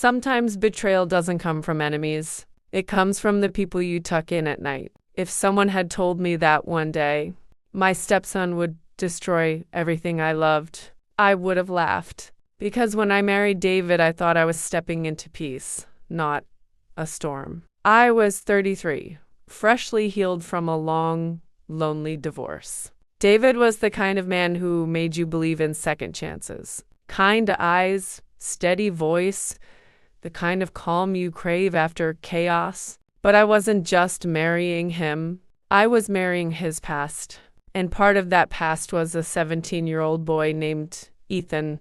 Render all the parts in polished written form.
Sometimes betrayal doesn't come from enemies. It comes from the people you tuck in at night. If someone had told me that one day my stepson would destroy everything I loved, I would have laughed. Because when I married David, I thought I was stepping into peace, not a storm. I was 33, freshly healed from a long, lonely divorce. David was the kind of man who made you believe in second chances. Kind eyes, steady voice, the kind of calm you crave after chaos. But I wasn't just marrying him. I was marrying his past. And part of that past was a 17-year-old boy named Ethan,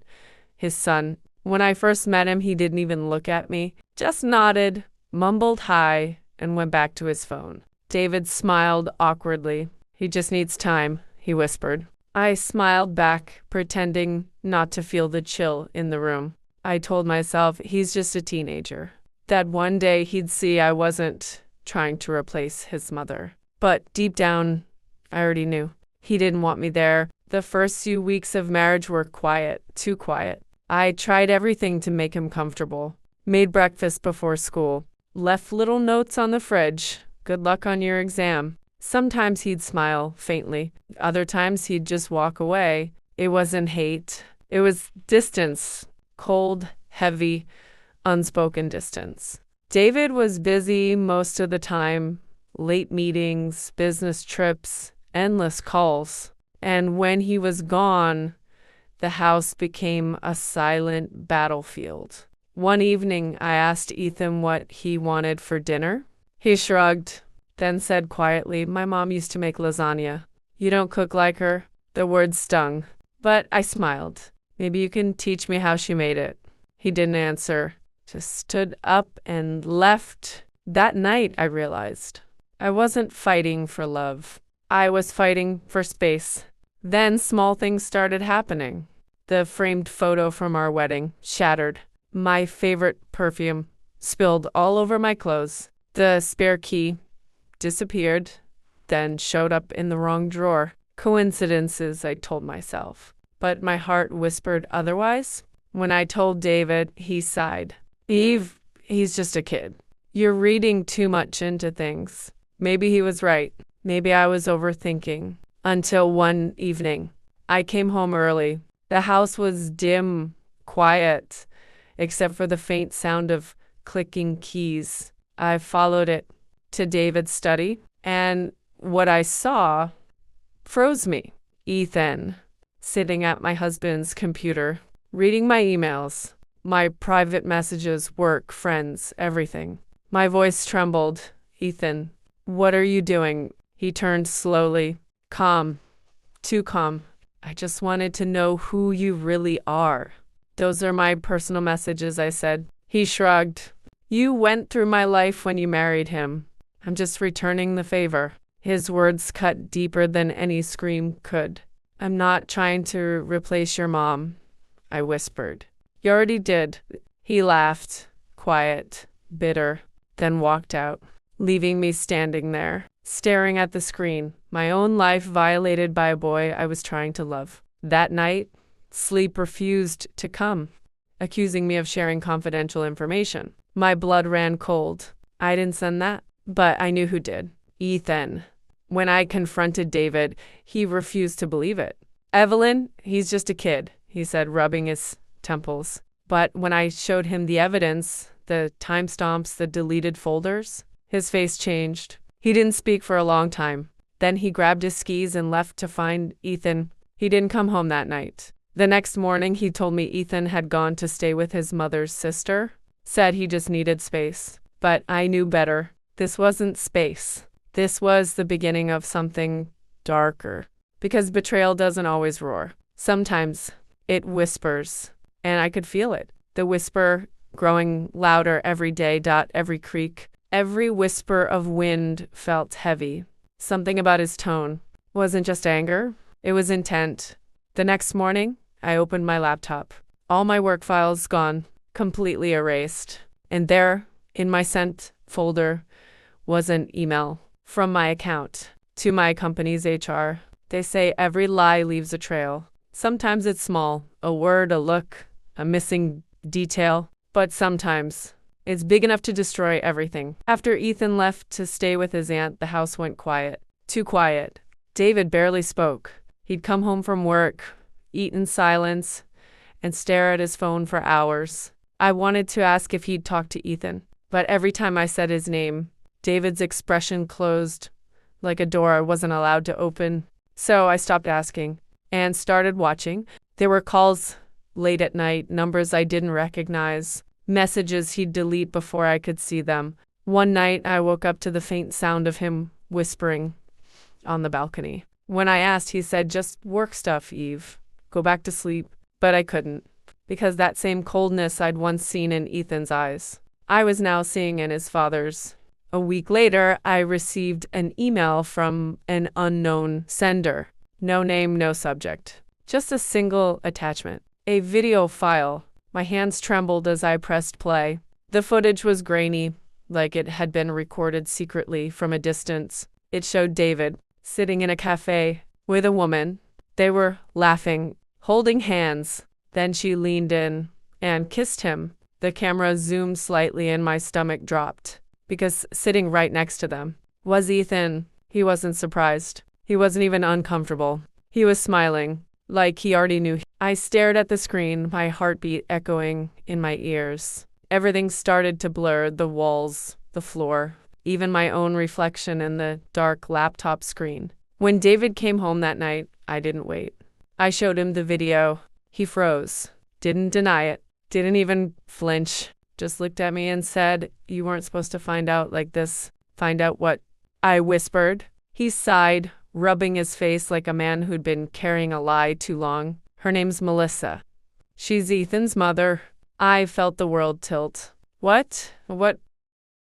his son. When I first met him, he didn't even look at me, just nodded, mumbled hi, and went back to his phone. David smiled awkwardly. "He just needs time," he whispered. I smiled back, pretending not to feel the chill in the room. I told myself he's just a teenager, that one day he'd see I wasn't trying to replace his mother. But deep down, I already knew. He didn't want me there. The first few weeks of marriage were quiet, too quiet. I tried everything to make him comfortable. Made breakfast before school. Left little notes on the fridge. "Good luck on your exam." Sometimes he'd smile faintly. Other times he'd just walk away. It wasn't hate. It was distance. Cold, heavy, unspoken distance. David was busy most of the time. Late meetings, business trips, endless calls. And when he was gone, the house became a silent battlefield. One evening, I asked Ethan what he wanted for dinner. He shrugged, then said quietly, "My mom used to make lasagna. You don't cook like her." The words stung, but I smiled. "Maybe you can teach me how she made it." He didn't answer, just stood up and left. That night, I realized I wasn't fighting for love. I was fighting for space. Then small things started happening. The framed photo from our wedding shattered. My favorite perfume spilled all over my clothes. The spare key disappeared, then showed up in the wrong drawer. Coincidences, I told myself. But my heart whispered otherwise. When I told David, he sighed. "Eve, he's just a kid. You're reading too much into things." Maybe he was right. Maybe I was overthinking. Until one evening, I came home early. The house was dim, quiet, except for the faint sound of clicking keys. I followed it to David's study, and what I saw froze me. Ethan, sitting at my husband's computer, reading my emails, my private messages, work, friends, everything. My voice trembled. "Ethan, what are you doing?" He turned slowly. "Calm. Too calm. I just wanted to know who you really are." "Those are my personal messages," I said. He shrugged. "You went through my life when you married him. I'm just returning the favor." His words cut deeper than any scream could. "I'm not trying to replace your mom," I whispered. "You already did." He laughed, quiet, bitter, then walked out, leaving me standing there, staring at the screen, my own life violated by a boy I was trying to love. That night, sleep refused to come, accusing me of sharing confidential information. My blood ran cold. I didn't send that, but I knew who did. Ethan. When I confronted David, he refused to believe it. "Evelyn, he's just a kid," he said, rubbing his temples. But when I showed him the evidence, the timestamps, the deleted folders, his face changed. He didn't speak for a long time. Then he grabbed his skis and left to find Ethan. He didn't come home that night. The next morning, he told me Ethan had gone to stay with his mother's sister, said he just needed space. But I knew better. This wasn't space. This was the beginning of something darker. Because betrayal doesn't always roar. Sometimes it whispers, and I could feel it. The whisper growing louder every day, every creak. Every whisper of wind felt heavy. Something about his tone wasn't just anger, it was intent. The next morning, I opened my laptop. All my work files gone, completely erased. And there, in my sent folder, was an email from my account to my company's HR. They say every lie leaves a trail. Sometimes it's small, a word, a look, a missing detail. but sometimes it's big enough to destroy everything. After Ethan left to stay with his aunt, the house went quiet. Too quiet. David barely spoke. He'd come home from work, eat in silence, and stare at his phone for hours. I wanted to ask if he'd talk to Ethan, but every time I said his name, David's expression closed like a door I wasn't allowed to open. So I stopped asking and started watching. There were calls late at night, numbers I didn't recognize, messages he'd delete before I could see them. One night, I woke up to the faint sound of him whispering on the balcony. When I asked, he said, "Just work stuff, Eve. Go back to sleep." But I couldn't, because that same coldness I'd once seen in Ethan's eyes, I was now seeing in his father's. A week later, I received an email from an unknown sender. No name, no subject. Just a single attachment. A video file. My hands trembled as I pressed play. The footage was grainy, like it had been recorded secretly from a distance. It showed David sitting in a cafe with a woman. They were laughing, holding hands. Then she leaned in and kissed him. The camera zoomed slightly and my stomach dropped, because sitting right next to them was Ethan. He wasn't surprised. He wasn't even uncomfortable. He was smiling, like he already knew. I stared at the screen, my heartbeat echoing in my ears. Everything started to blur, the walls, the floor, even my own reflection in the dark laptop screen. When David came home that night, I didn't wait. I showed him the video. He froze, didn't deny it, didn't even flinch, just looked at me and said, "You weren't supposed to find out like this." "Find out what?" I whispered. He sighed, rubbing his face like a man who'd been carrying a lie too long. "Her name's Melissa. She's Ethan's mother." I felt the world tilt. What